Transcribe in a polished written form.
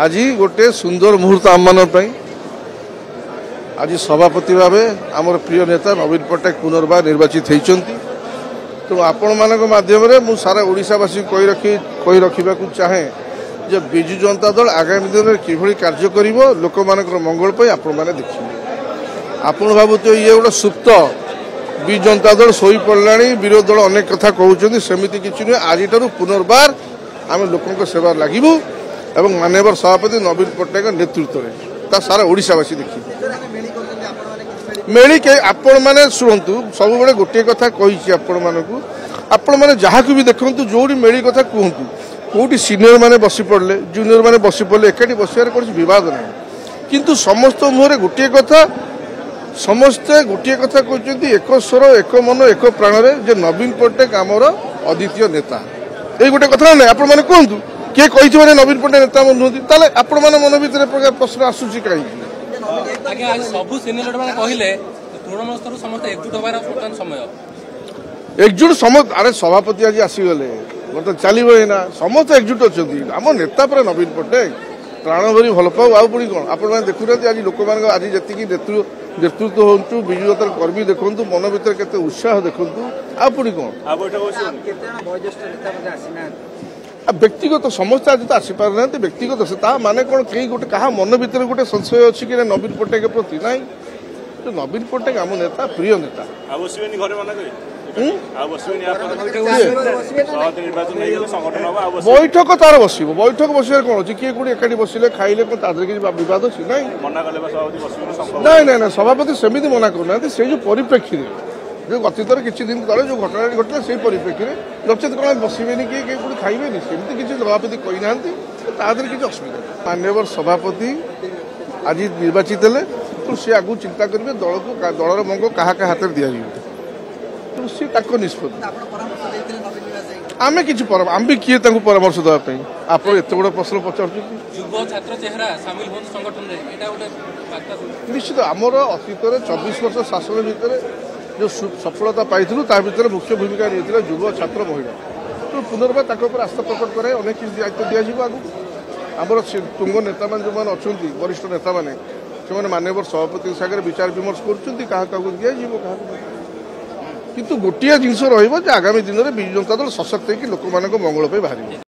आज गोटे सुंदर मुहूर्त आम मान आज सभापति भाव आमर प्रिय नेता नवीन पट्टनायक पुनर्बार निर्वाचित होती। तो आपण मान माध्यम मु सारा ओडिशावासी कही रखा चाहे जे बिजु जनता दल आगामी दिन में किभली कार्य करिवो लोक मानकर मंगल पे आपण माने देखिबे। आपण भाबुते ये गोटे सुप्त बिजु जनता दल सोई पड़लानी विरोधी दल अनेक कथा कहउछन्ती सेमिति किछि नै। आज पुनर्बार आम लोकों सेवा लागिबु एवं माननीय सभापति नवीन पट्टनायक नेतृत्व में ता सारा ओडिशावासी देखिए मेली के आपण मैंने शुणु सब बड़े गोटे कथा कही आपण मैंने जहाँ भी देखूँ जो मेली कथा कहतु कौटी सीनियर मैंने बसी पड़े जूनियर मैंने बसी पड़े एकाठी बसार कौन विवाद ना किंतु समस्त मुहर गोटे कथा समस्ते गोटे कथा कहते एक स्वर एक मन एक प्राण जे नवीन पट्टनायक आमर अद्वितीय नेता ये गोटे कथा ना आपण मैंने कहतु किए कही मैंने नवीन पट्टनायक नेता नुहति ताले आपण मैंने मन भर प्रकार प्रश्न आसूसी कहीं एकजुट समस्त अरे सभापति आज आसीगले मतलब चलो ना समस्त एकजुट अच्छा आम नेता पर नवीन पट्टनायक प्राण भरी भल पाऊ आउ पुणी कौन आप देखुना आज लोक मान आज जी नेतृत्व हूँ विजु जनता कर्मी देखु मन भर के उत्साह देखु आ पुणी कौन व्यक्तिगत समस्त आज तो आसीपार ना व्यक्तिगत से माने कौन कहीं गोटे क्या मन भर गोटे संशय अच्छी कि नवीन पट्टनायक प्रति ना तो नवीन पट्टनायक आम नेता प्रिय नेता बैठक तार बस बैठक बस कौन अच्छी किए कौन एकाठी बसिले खाइले तादर कि बद अच्छी ना ना सभापति सेमती मना करना से जो परिप्रेक्षी जो अतीत किसी दिन तले जो घटना घटना से परिप्रेक्षी में नचेत कौन बसबे कि कौन खाइबे सेमती किसी सभापति कही ना तादर किसी असुविधा माननीय सभापति आज निर्वाचित हेले तो सी आगु चिंता करेंगे दल को दलर मंग क्या हाथ में दि तो सी निष्पत्ति आम कि आम भी किए परामर्श देवाई आप एत बड़ प्रश्न पचार निश्चित आमर अतीत 24 वर्ष शासन भितर जो सफलता पाई भितर मुख्य भूमिका नहीं युव छात्र महिला तो पुनर्बार पर आस्था प्रकट कराए अनेक किसी दायित्व दिज्व आगे आमर तुंग नेता मान जो मैंने अच्छा वरिष्ठ नेता मैंने से माननीय सभापति सागर विचार विमर्श कर किंतु गोटे जिनस रही आगामी दिन में विजु जनता दल सशक्त होकर लोक मंगल बाहर।